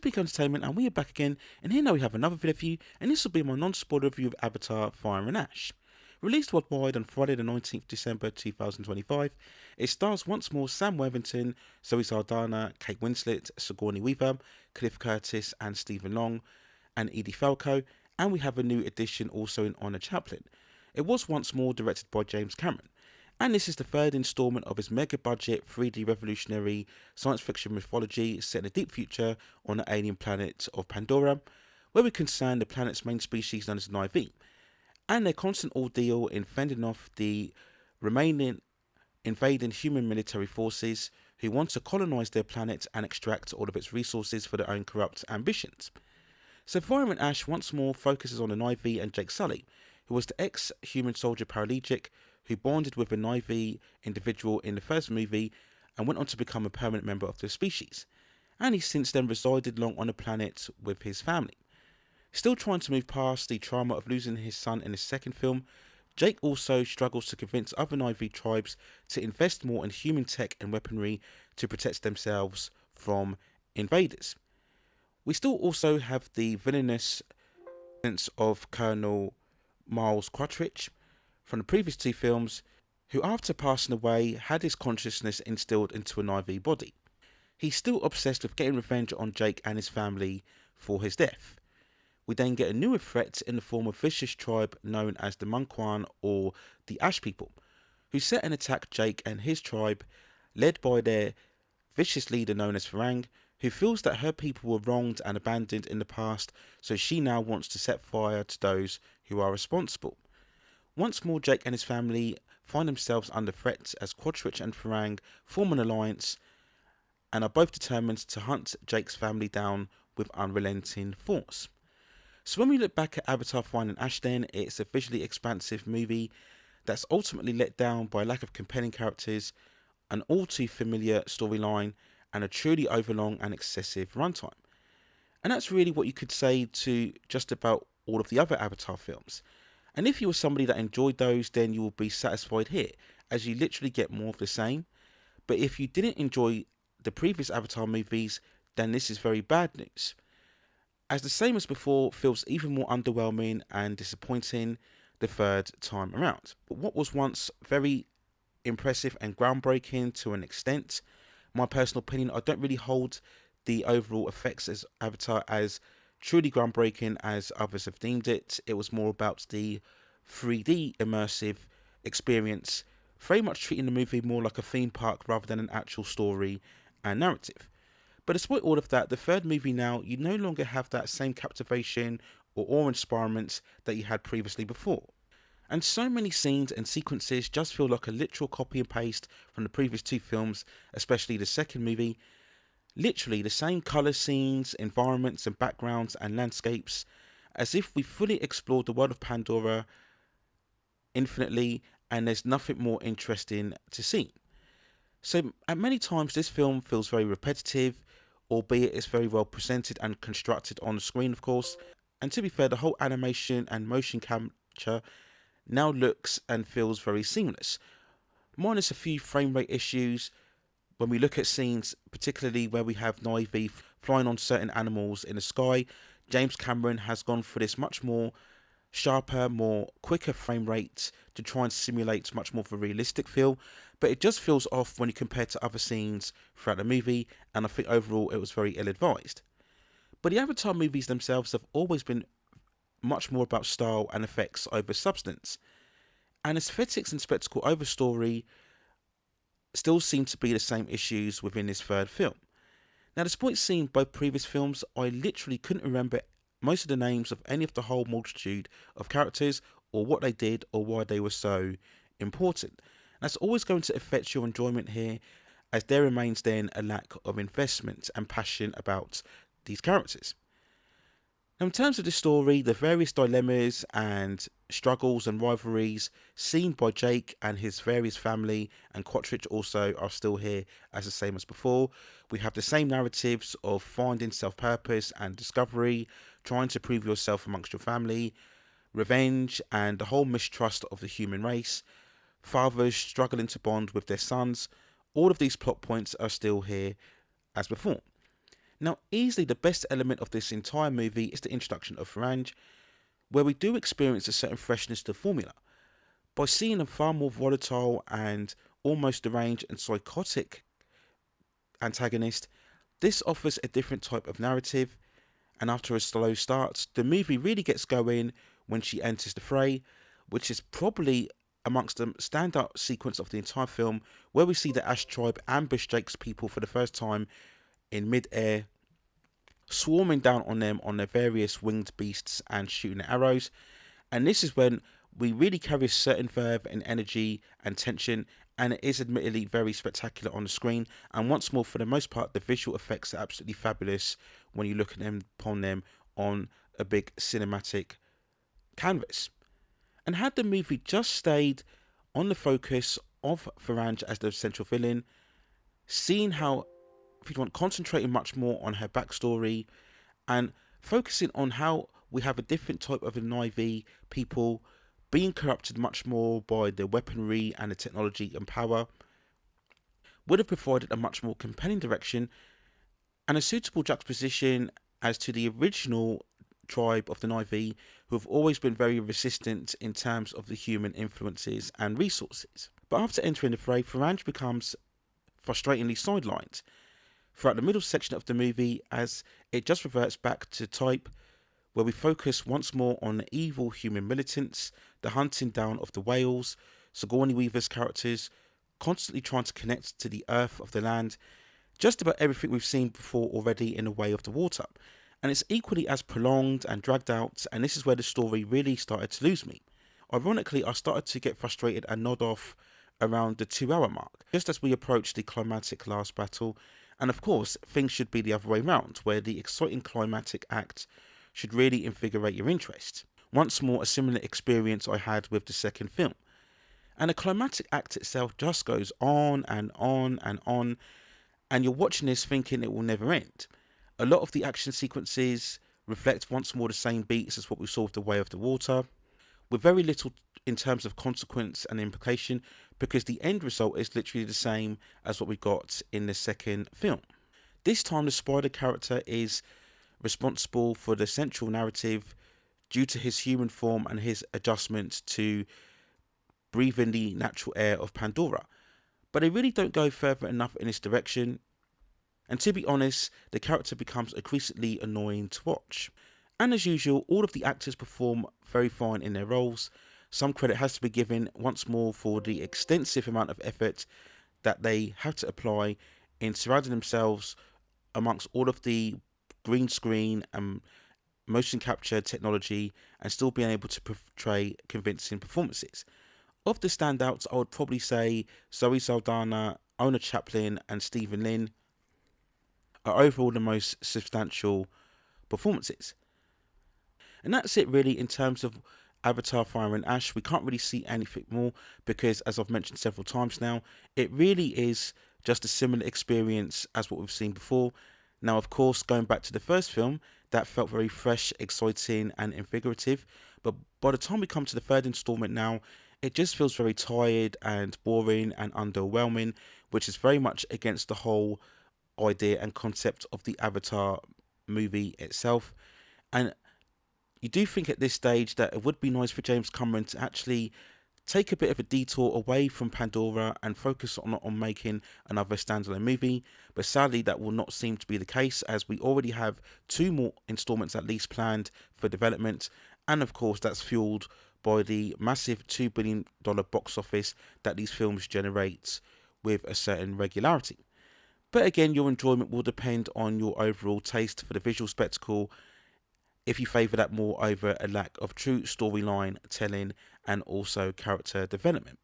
Peak Entertainment, and we are back again, and here now we have another video for you, and this will be my non-spoiler review of Avatar Fire and Ash. Released worldwide on Friday the 19th December 2025, it stars once more Sam Worthington, Zoe Saldana, Kate Winslet, Sigourney Weaver, Cliff Curtis and Stephen Long, and Edie Falco, and we have a new addition also in Oona Chaplin. It was once more directed by James Cameron, and this is the third installment of his mega-budget 3D revolutionary science fiction mythology set in the deep future on the alien planet of Pandora, where we concern the planet's main species known as Naavi, and their constant ordeal in fending off the remaining invading human military forces who want to colonize their planet and extract all of its resources for their own corrupt ambitions. So Fire and Ash once more focuses on the Naavi and Jake Sully, who was the ex-human soldier paraplegic who bonded with a Naavi individual in the first movie and went on to become a permanent member of the species, and he since then resided long on the planet with his family. Still trying to move past the trauma of losing his son in his second film, Jake also struggles to convince other Naavi tribes to invest more in human tech and weaponry to protect themselves from invaders. We still also have the villainous sense of Colonel Miles Quattridge from the previous two films, who after passing away had his consciousness instilled into a Naavi body. He's still obsessed with getting revenge on Jake and his family for his death. We then get a newer threat in the form of a vicious tribe known as the Munquan or the Ash People, who set and attack Jake and his tribe, led by their vicious leader known as Varrang, who feels that her people were wronged and abandoned in the past, so she now wants to set fire to those who are responsible. Once more, Jake and his family find themselves under threat as Quattridge and Varrang form an alliance and are both determined to hunt Jake's family down with unrelenting force. So when we look back at Avatar Fire and Ash then, it's a visually expansive movie that's ultimately let down by a lack of compelling characters, an all too familiar storyline, and a truly overlong and excessive runtime. And that's really what you could say to just about all of the other Avatar films. And if you were somebody that enjoyed those, then you will be satisfied here, as you literally get more of the same. But if you didn't enjoy the previous Avatar movies, then this is very bad news, as the same as before feels even more underwhelming and disappointing the third time around. But what was once very impressive and groundbreaking to an extent, my personal opinion, I don't really hold the overall effects as Avatar as truly groundbreaking as others have deemed it. It was more about the 3D immersive experience, very much treating the movie more like a theme park rather than an actual story and narrative. But despite all of that, the third movie now, you no longer have that same captivation or awe-inspirement that you had previously before. And so many scenes and sequences just feel like a literal copy and paste from the previous two films, especially the second movie. Literally the same colour scenes, environments and backgrounds and landscapes, as if we fully explored the world of Pandora infinitely and there's nothing more interesting to see. So at many times this film feels very repetitive, albeit it's very well presented and constructed on the screen of course. And to be fair, the whole animation and motion capture now looks and feels very seamless, minus a few frame rate issues when we look at scenes, particularly where we have Naavi flying on certain animals in the sky. James Cameron has gone for this much more sharper, more quicker frame rate to try and simulate much more of a realistic feel, but it just feels off when you compare to other scenes throughout the movie, and I think overall it was very ill-advised. But the Avatar movies themselves have always been much more about style and effects over substance, and aesthetics and spectacle over story still seem to be the same issues within this third film. Now, despite seeing both previous films, I literally couldn't remember most of the names of any of the whole multitude of characters or what they did or why they were so important. That's always going to affect your enjoyment here, as there remains then a lack of investment and passion about these characters. Now, in terms of the story, the various dilemmas and struggles and rivalries seen by Jake and his various family and Quattridge also are still here as the same as before. We have the same narratives of finding self-purpose and discovery, trying to prove yourself amongst your family, revenge and the whole mistrust of the human race, fathers struggling to bond with their sons. All of these plot points are still here as before. Now, easily the best element of this entire movie is the introduction of Varrang, where we do experience a certain freshness to the formula. By seeing a far more volatile and almost deranged and psychotic antagonist, this offers a different type of narrative, and after a slow start, the movie really gets going when she enters the fray, which is probably amongst the standout sequence of the entire film, where we see the Ash tribe ambush Jake's people for the first time in mid-air, swarming down on them on their various winged beasts and shooting arrows. And this is when we really carry a certain verve and energy and tension, and it is admittedly very spectacular on the screen. And once more, for the most part, the visual effects are absolutely fabulous when you look at them upon them on a big cinematic canvas. And had the movie just stayed on the focus of Varrang as the central villain, seeing how, if you want, concentrating much more on her backstory and focusing on how we have a different type of Naavi people being corrupted much more by the weaponry and the technology and power, would have provided a much more compelling direction and a suitable juxtaposition as to the original tribe of the Naavi, who have always been very resistant in terms of the human influences and resources. But after entering the fray, Varrang becomes frustratingly sidelined throughout the middle section of the movie, as it just reverts back to type, where we focus once more on the evil human militants, the hunting down of the whales, Sigourney Weaver's characters constantly trying to connect to the earth of the land, just about everything we've seen before already in the way of the water. And it's equally as prolonged and dragged out, and this is where the story really started to lose me. Ironically, I started to get frustrated and nod off around the 2 hour mark, just as we approach the climactic last battle. And of course, things should be the other way round, where the exciting climatic act should really invigorate your interest. Once more, a similar experience I had with the second film. And the climatic act itself just goes on and on and on, and you're watching this thinking it will never end. A lot of the action sequences reflect once more the same beats as what we saw with The Way of the Water, with very little in terms of consequence and implication, because the end result is literally the same as what we got in the second film. This time the spider character is responsible for the central narrative due to his human form and his adjustment to breathing the natural air of Pandora. But they really don't go further enough in this direction, and to be honest, the character becomes increasingly annoying to watch. And as usual, all of the actors perform very fine in their roles. Some credit has to be given once more for the extensive amount of effort that they have to apply in surrounding themselves amongst all of the green screen and motion capture technology and still being able to portray convincing performances. Of the standouts, I would probably say Zoe Saldana, Oona Chaplin and Stephen Lin are overall the most substantial performances. And that's it really in terms of Avatar Fire and Ash. We can't really see anything more because, as I've mentioned several times now, it really is just a similar experience as what we've seen before. Now, of course, going back to the first film, that felt very fresh, exciting and invigorative. But by the time we come to the third installment now, it just feels very tired and boring and underwhelming, which is very much against the whole idea and concept of the Avatar movie itself. And you do think at this stage that it would be nice for James Cameron to actually take a bit of a detour away from Pandora and focus on making another standalone movie, but sadly that will not seem to be the case, as we already have 2 more installments at least planned for development, and of course that's fueled by the massive $2 billion box office that these films generate with a certain regularity. But again, your enjoyment will depend on your overall taste for the visual spectacle, if you favour that more over a lack of true storyline telling and also character development.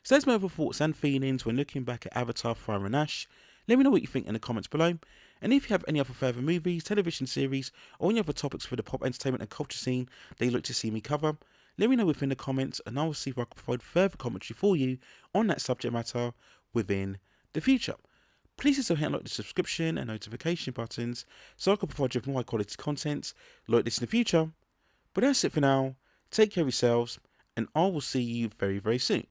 So there's my other thoughts and feelings when looking back at Avatar Fire and Ash. Let me know what you think in the comments below. And if you have any other further movies, television series, or any other topics for the pop entertainment and culture scene that you'd like to see me cover, let me know within the comments and I will see if I can provide further commentary for you on that subject matter within the future. Please also hit like the subscription and notification buttons so I can provide you with more high quality content like this in the future. But that's it for now. Take care of yourselves and I will see you very, very soon.